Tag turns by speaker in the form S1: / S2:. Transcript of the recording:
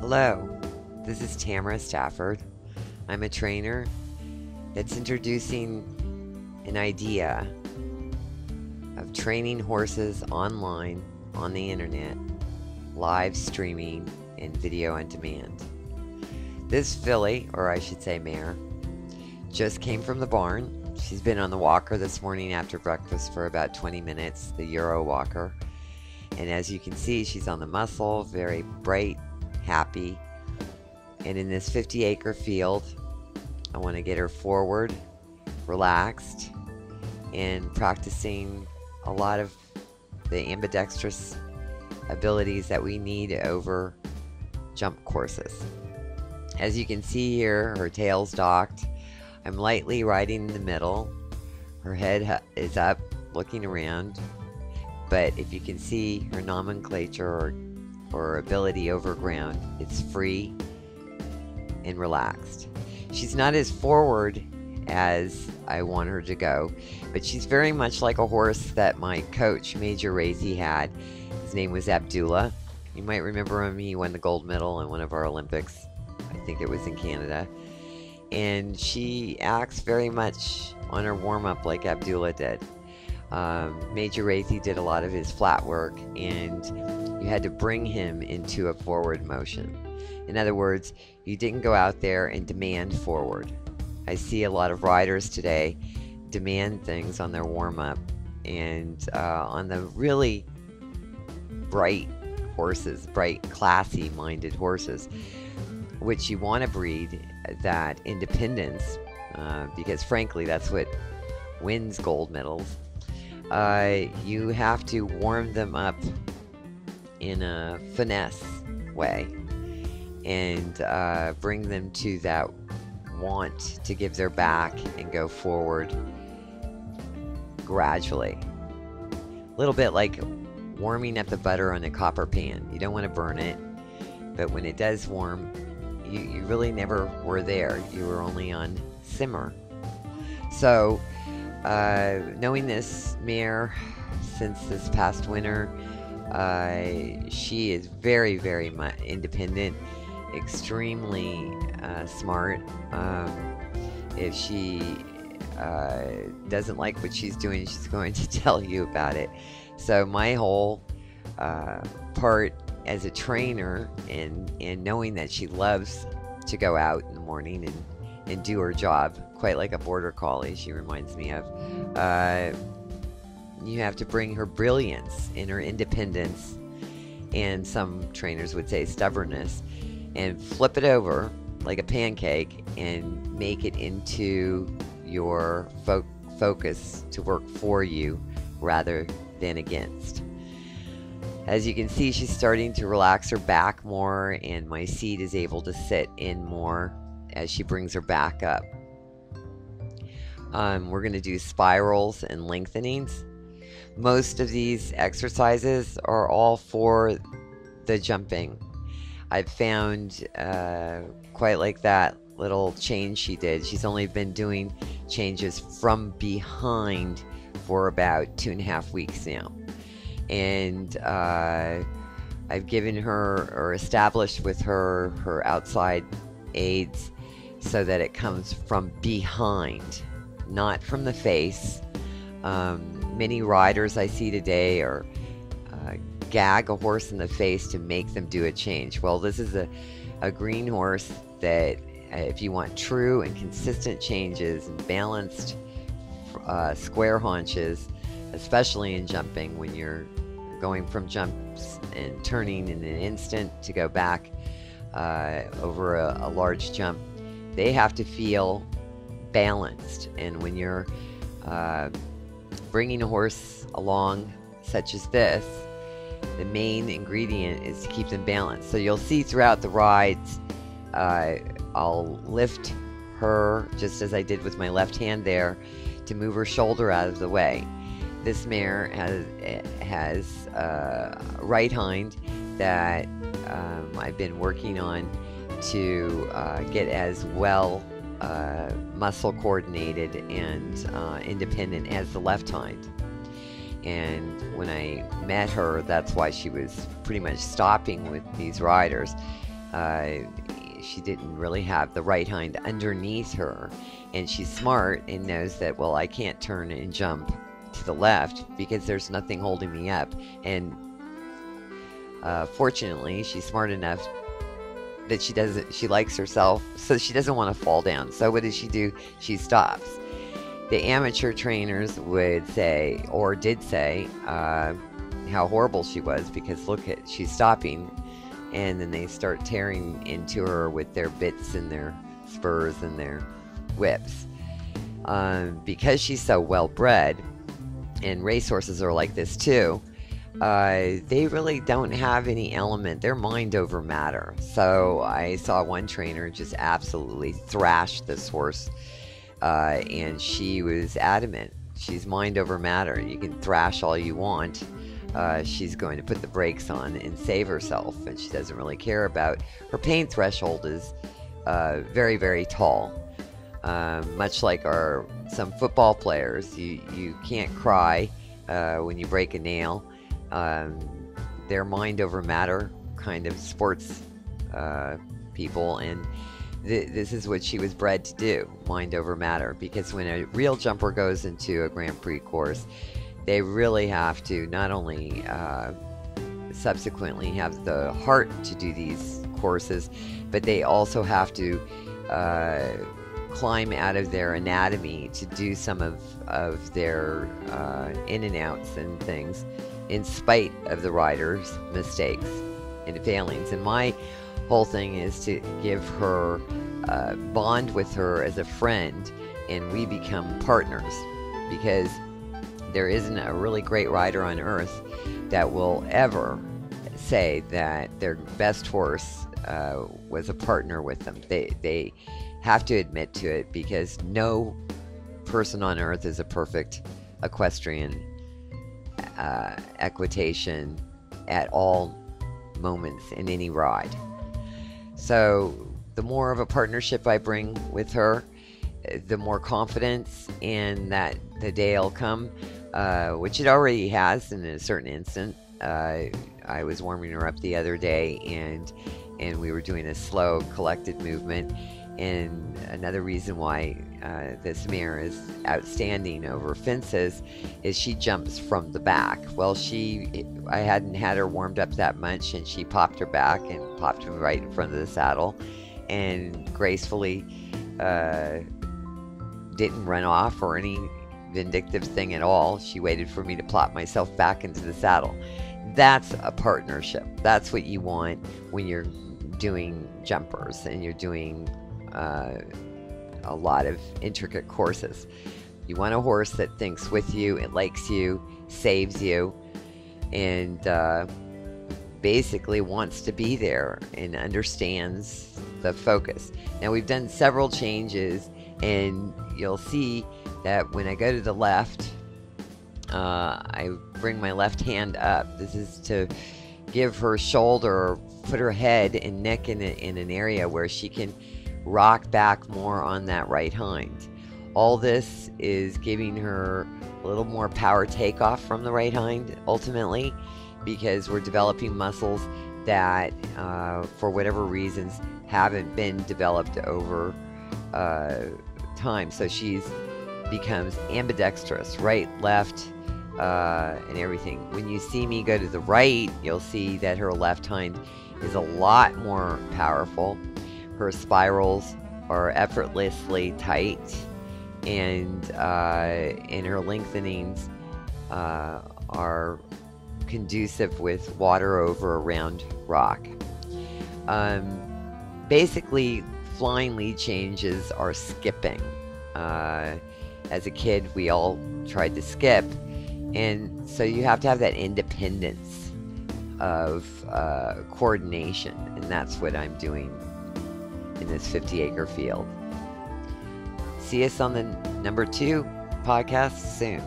S1: Hello, this is Tamara Stafford. I'm a trainer that's introducing an idea of training horses online, on the internet, live streaming, and video on demand. This filly, or I should say mare, just came from the barn. She's been on the walker this morning after breakfast for about 20 minutes, the Euro walker. And as you can see, she's on the muscle, very bright, happy. And in this 50-acre field, I want to get her forward, relaxed, and practicing a lot of the ambidextrous abilities that we need over jump courses. As you can see here, her tail's docked. I'm lightly riding in the middle. Her head is up, looking around. But if you can see her nomenclature or ability over ground, it's free and relaxed. She's not as forward as I want her to go, but she's very much like a horse that my coach, Major Razy, had. His name was Abdullah. You might remember him. He won the gold medal in one of our Olympics. I think it was in Canada. And she acts very much on her warm-up like Abdullah did. Major Razy did a lot of his flat work, and you had to bring him into a forward motion. In other words, you didn't go out there and demand forward. I see a lot of riders today demand things on their warm-up, and on the really bright horses, bright, classy-minded horses, which you want to breed that independence, because frankly, that's what wins gold medals. You have to warm them up in a finesse way and bring them to that want to give their back and go forward gradually. A little bit like warming up the butter on a copper pan. You don't want to burn it, but when it does warm, you really never were there. You were only on simmer. So, knowing this mare since this past winter, she is very, very much independent, extremely smart. If she doesn't like what she's doing, she's going to tell you about it. So my whole part as a trainer and knowing that she loves to go out in the morning and do her job, quite like a border collie she reminds me of, you have to bring her brilliance and her independence, and some trainers would say stubbornness, and flip it over like a pancake and make it into your focus to work for you rather than against. As you can see, she's starting to relax her back more, and my seat is able to sit in more as she brings her back up. We're going to do spirals and lengthenings. Most of these exercises are all for the jumping. I've found quite like that little change she did. She's only been doing changes from behind for about 2.5 weeks now. And I've given her, or established with her outside aids so that it comes from behind, not from the face. Many riders I see today are gag a horse in the face to make them do a change. Well, this is a green horse that if you want true and consistent changes and balanced square haunches, especially in jumping, when you're going from jumps and turning in an instant to go back over a large jump, they have to feel balanced. And when you're bringing a horse along such as this, the main ingredient is to keep them balanced. So you'll see throughout the rides, I'll lift her just as I did with my left hand there to move her shoulder out of the way. This mare has right hind that I've been working on to get as well muscle coordinated and independent as the left hind. And when I met her, that's why she was pretty much stopping with these riders. She didn't really have the right hind underneath her, and she's smart and knows that, well, I can't turn and jump to the left because there's nothing holding me up. And fortunately, she's smart enough that she likes herself, so she doesn't want to fall down. So what does she do? She stops. The amateur trainers would say, or did say, how horrible she was, because look at, she's stopping, and then they start tearing into her with their bits and their spurs and their whips. Because she's so well bred, and racehorses are like this too, they really don't have any element. They're mind over matter. So I saw one trainer just absolutely thrash this horse, and she was adamant. She's mind over matter. You can thrash all you want. She's going to put the brakes on and save herself, and she doesn't really care about her pain threshold is very, very tall. Much like some football players, you can't cry when you break a nail. They're mind over matter kind of sports people, and this is what she was bred to do, mind over matter. Because when a real jumper goes into a Grand Prix course, they really have to not only subsequently have the heart to do these courses, but they also have to climb out of their anatomy to do some of their in and outs and things, in spite of the rider's mistakes and failings. And my whole thing is to give her, bond with her as a friend, and we become partners, because there isn't a really great rider on earth that will ever say that their best horse was a partner with them. They have to admit to it, because no person on earth is a perfect equestrian equitation at all moments in any ride. So the more of a partnership I bring with her, the more confidence in that the day will come, which it already has in a certain instant. I was warming her up the other day, and we were doing a slow, collected movement. And another reason why this mare is outstanding over fences is she jumps from the back. Well, I hadn't had her warmed up that much, and she popped her back and popped her right in front of the saddle, and gracefully didn't run off or any vindictive thing at all. She waited for me to plop myself back into the saddle. That's a partnership. That's what you want when you're doing jumpers and you're doing a lot of intricate courses. You want a horse that thinks with you, it likes you, saves you, and basically wants to be there and understands the focus. Now, we've done several changes, and you'll see that when I go to the left, I bring my left hand up. This is to give her shoulder, put her head and neck in an area where she can rock back more on that right hind. All this is giving her a little more power takeoff from the right hind, ultimately, because we're developing muscles that, for whatever reasons, haven't been developed over time. So she's becomes ambidextrous, right, left, and everything. When you see me go to the right, you'll see that her left hind is a lot more powerful. Her spirals are effortlessly tight, and her lengthenings are conducive with water over a round rock. Basically, flying lead changes are skipping. As a kid, we all tried to skip, and so you have to have that independence of coordination, and that's what I'm doing in this 50-acre field. See us on the number 2 podcast soon.